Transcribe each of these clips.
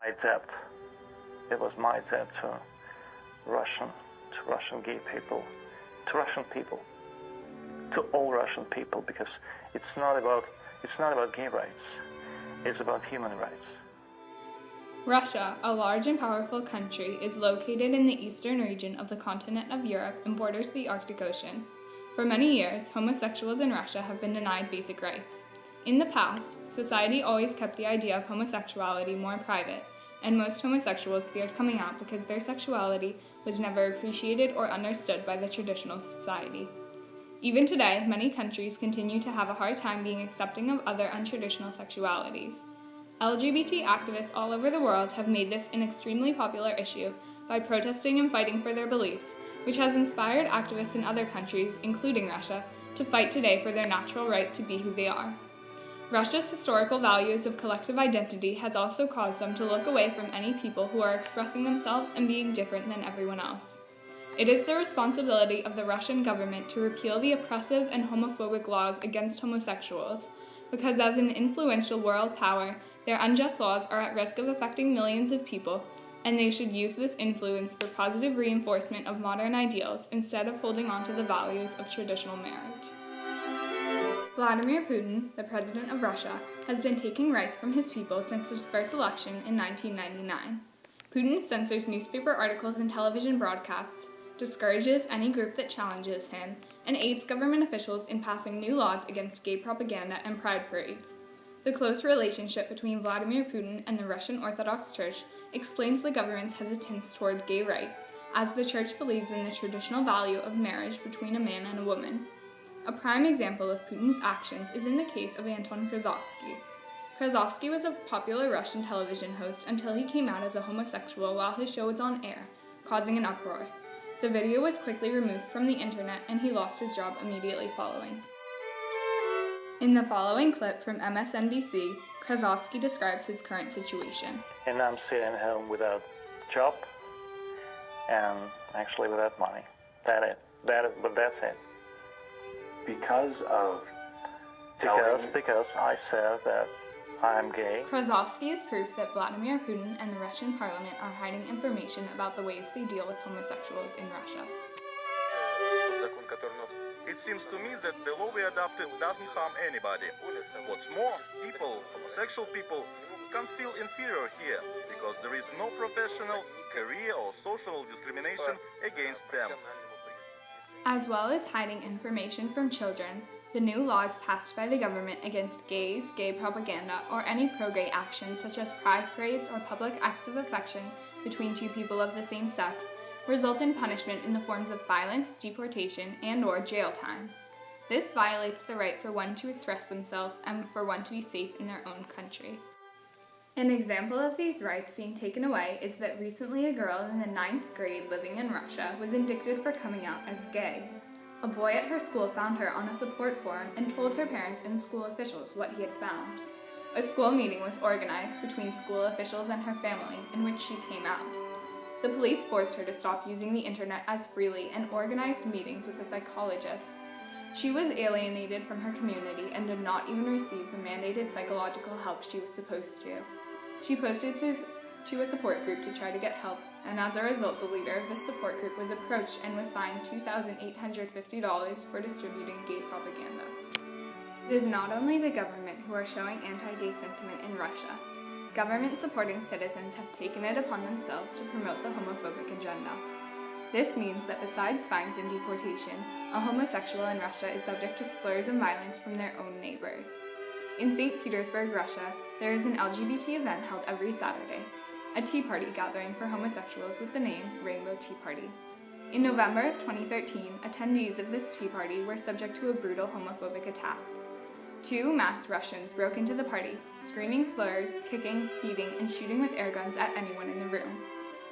My debt. It was my debt to Russian gay people, to Russian people, to all Russian people, because it's not about gay rights. It's about human rights. Russia, a large and powerful country, is located in the eastern region of the continent of Europe and borders the Arctic Ocean. For many years, homosexuals in Russia have been denied basic rights. In the past, society always kept the idea of homosexuality more private, and most homosexuals feared coming out because their sexuality was never appreciated or understood by the traditional society. Even today, many countries continue to have a hard time being accepting of other untraditional sexualities. LGBT activists all over the world have made this an extremely popular issue by protesting and fighting for their beliefs, which has inspired activists in other countries, including Russia, to fight today for their natural right to be who they are. Russia's historical values of collective identity has also caused them to look away from any people who are expressing themselves and being different than everyone else. It is the responsibility of the Russian government to repeal the oppressive and homophobic laws against homosexuals, because as an influential world power, their unjust laws are at risk of affecting millions of people, and they should use this influence for positive reinforcement of modern ideals instead of holding on to the values of traditional marriage. Vladimir Putin, the president of Russia, has been taking rights from his people since his first election in 1999. Putin censors newspaper articles and television broadcasts, discourages any group that challenges him, and aids government officials in passing new laws against gay propaganda and pride parades. The close relationship between Vladimir Putin and the Russian Orthodox Church explains the government's hesitance toward gay rights, as the Church believes in the traditional value of marriage between a man and a woman. A prime example of Putin's actions is in the case of Anton Krasovsky. Krasovsky was a popular Russian television host until he came out as a homosexual while his show was on air, causing an uproar. The video was quickly removed from the internet and he lost his job immediately following. In the following clip from MSNBC, Krasovsky describes his current situation. And I'm sitting home without job and actually without money. But that's it. Because I said that I'm gay. Krasovsky is proof that Vladimir Putin and the Russian parliament are hiding information about the ways they deal with homosexuals in Russia. It seems to me that the law we adopted doesn't harm anybody. What's more, homosexual people, can't feel inferior here because there is no professional, career or social discrimination against them. As well as hiding information from children, the new laws passed by the government against gays, gay propaganda, or any pro-gay actions such as pride parades or public acts of affection between two people of the same sex result in punishment in the forms of violence, deportation, and/or jail time. This violates the right for one to express themselves and for one to be safe in their own country. An example of these rights being taken away is that recently a girl in the 9th grade living in Russia was indicted for coming out as gay. A boy at her school found her on a support forum and told her parents and school officials what he had found. A school meeting was organized between school officials and her family in which she came out. The police forced her to stop using the internet as freely and organized meetings with a psychologist. She was alienated from her community and did not even receive the mandated psychological help she was supposed to. She posted to a support group to try to get help, and as a result, the leader of this support group was approached and was fined $2,850 for distributing gay propaganda. It is not only the government who are showing anti-gay sentiment in Russia. Government-supporting citizens have taken it upon themselves to promote the homophobic agenda. This means that besides fines and deportation, a homosexual in Russia is subject to slurs and violence from their own neighbors. In St. Petersburg, Russia, there is an LGBT event held every Saturday, a tea party gathering for homosexuals with the name Rainbow Tea Party. In November of 2013, attendees of this tea party were subject to a brutal homophobic attack. 2 masked Russians broke into the party, screaming slurs, kicking, beating, and shooting with air guns at anyone in the room.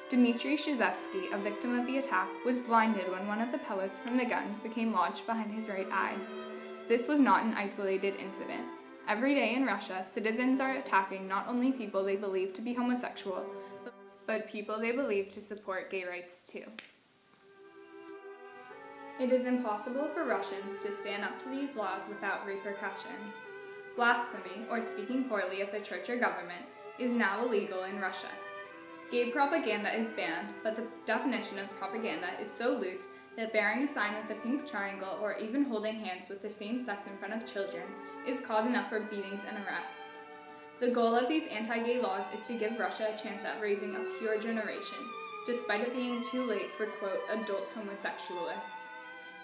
Dmitry Shizevsky, a victim of the attack, was blinded when one of the pellets from the guns became lodged behind his right eye. This was not an isolated incident. Every day in Russia, citizens are attacking not only people they believe to be homosexual, but people they believe to support gay rights too. It is impossible for Russians to stand up to these laws without repercussions. Blasphemy, or speaking poorly of the church or government, is now illegal in Russia. Gay propaganda is banned, but the definition of propaganda is so loose that bearing a sign with a pink triangle or even holding hands with the same sex in front of children is cause enough for beatings and arrests. The goal of these anti-gay laws is to give Russia a chance at raising a pure generation, despite it being too late for, quote, adult homosexualists.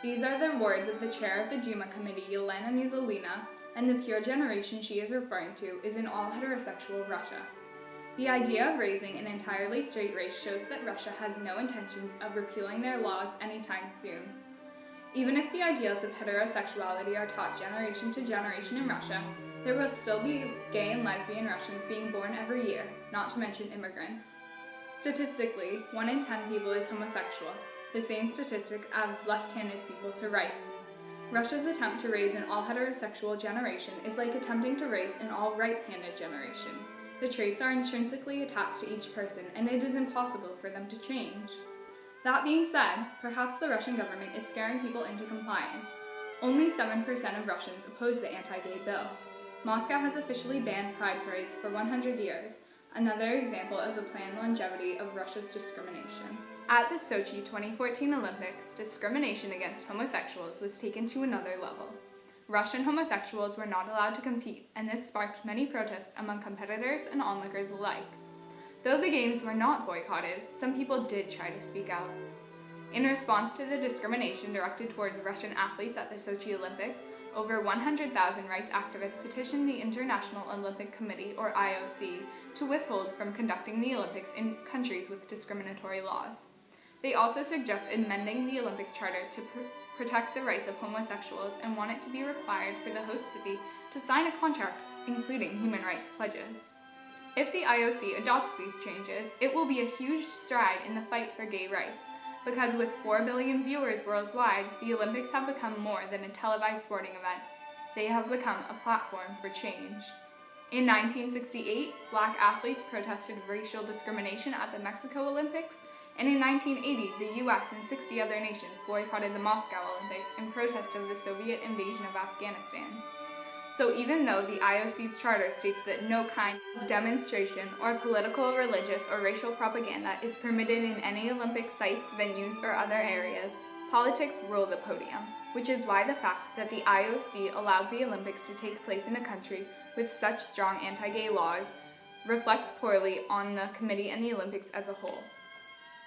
These are the words of the chair of the Duma committee, Yelena Nizalina, and the pure generation she is referring to is in all heterosexual Russia. The idea of raising an entirely straight race shows that Russia has no intentions of repealing their laws anytime soon. Even if the ideals of heterosexuality are taught generation to generation in Russia, there will still be gay and lesbian Russians being born every year, not to mention immigrants. Statistically, 1 in 10 people is homosexual, the same statistic as left-handed people to right. Russia's attempt to raise an all-heterosexual generation is like attempting to raise an all-right-handed generation. The traits are intrinsically attached to each person, and it is impossible for them to change. That being said, perhaps the Russian government is scaring people into compliance. Only 7% of Russians oppose the anti-gay bill. Moscow has officially banned pride parades for 100 years, another example of the planned longevity of Russia's discrimination. At the Sochi 2014 Olympics, discrimination against homosexuals was taken to another level. Russian homosexuals were not allowed to compete, and this sparked many protests among competitors and onlookers alike. Though the games were not boycotted, some people did try to speak out. In response to the discrimination directed towards Russian athletes at the Sochi Olympics, over 100,000 rights activists petitioned the International Olympic Committee, or IOC, to withhold from conducting the Olympics in countries with discriminatory laws. They also suggested amending the Olympic Charter to protect the rights of homosexuals and want it to be required for the host city to sign a contract including human rights pledges. If the IOC adopts these changes, it will be a huge stride in the fight for gay rights, because with 4 billion viewers worldwide, the Olympics have become more than a televised sporting event. They have become a platform for change. In 1968, black athletes protested racial discrimination at the Mexico Olympics, and in 1980, the US and 60 other nations boycotted the Moscow Olympics in protest of the Soviet invasion of Afghanistan. So even though the IOC's charter states that no kind of demonstration or political, religious, or racial propaganda is permitted in any Olympic sites, venues, or other areas, politics rule the podium, which is why the fact that the IOC allowed the Olympics to take place in a country with such strong anti-gay laws reflects poorly on the committee and the Olympics as a whole.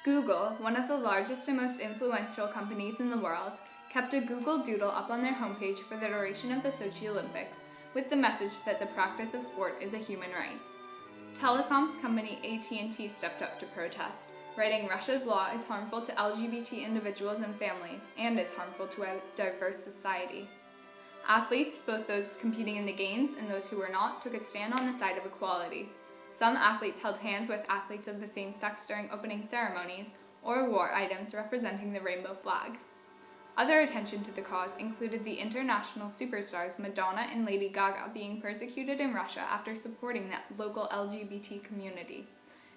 Google, one of the largest and most influential companies in the world, kept a Google Doodle up on their homepage for the duration of the Sochi Olympics, with the message that the practice of sport is a human right. Telecoms company AT&T stepped up to protest, writing Russia's law is harmful to LGBT individuals and families, and is harmful to a diverse society. Athletes, both those competing in the games and those who were not, took a stand on the side of equality. Some athletes held hands with athletes of the same sex during opening ceremonies, or wore items representing the rainbow flag. Other attention to the cause included the international superstars Madonna and Lady Gaga being persecuted in Russia after supporting the local LGBT community.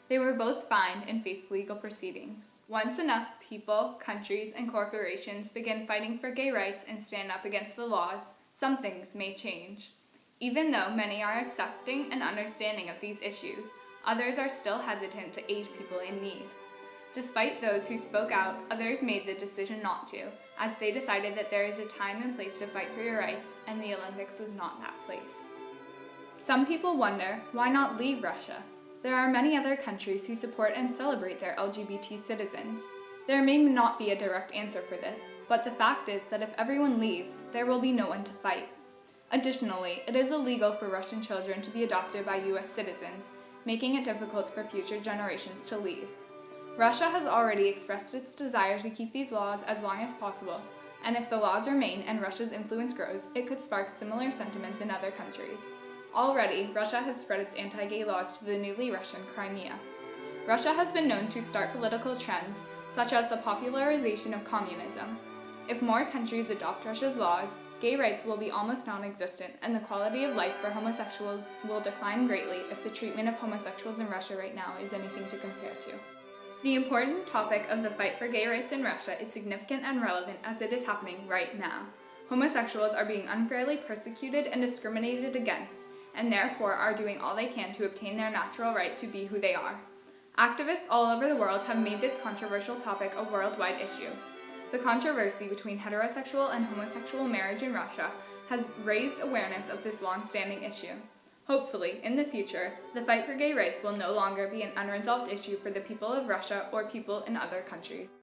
They were both fined and faced legal proceedings. Once enough people, countries, and corporations begin fighting for gay rights and stand up against the laws, some things may change. Even though many are accepting and understanding of these issues, others are still hesitant to aid people in need. Despite those who spoke out, others made the decision not to, as they decided that there is a time and place to fight for your rights, and the Olympics was not that place. Some people wonder, why not leave Russia? There are many other countries who support and celebrate their LGBT citizens. There may not be a direct answer for this, but the fact is that if everyone leaves, there will be no one to fight. Additionally, it is illegal for Russian children to be adopted by US citizens, making it difficult for future generations to leave. Russia has already expressed its desire to keep these laws as long as possible, and if the laws remain and Russia's influence grows, it could spark similar sentiments in other countries. Already, Russia has spread its anti-gay laws to the newly Russian Crimea. Russia has been known to start political trends, such as the popularization of communism. If more countries adopt Russia's laws, gay rights will be almost non-existent, and the quality of life for homosexuals will decline greatly if the treatment of homosexuals in Russia right now is anything to compare to. The important topic of the fight for gay rights in Russia is significant and relevant as it is happening right now. Homosexuals are being unfairly persecuted and discriminated against, and therefore are doing all they can to obtain their natural right to be who they are. Activists all over the world have made this controversial topic a worldwide issue. The controversy between heterosexual and homosexual marriage in Russia has raised awareness of this long-standing issue. Hopefully, in the future, the fight for gay rights will no longer be an unresolved issue for the people of Russia or people in other countries.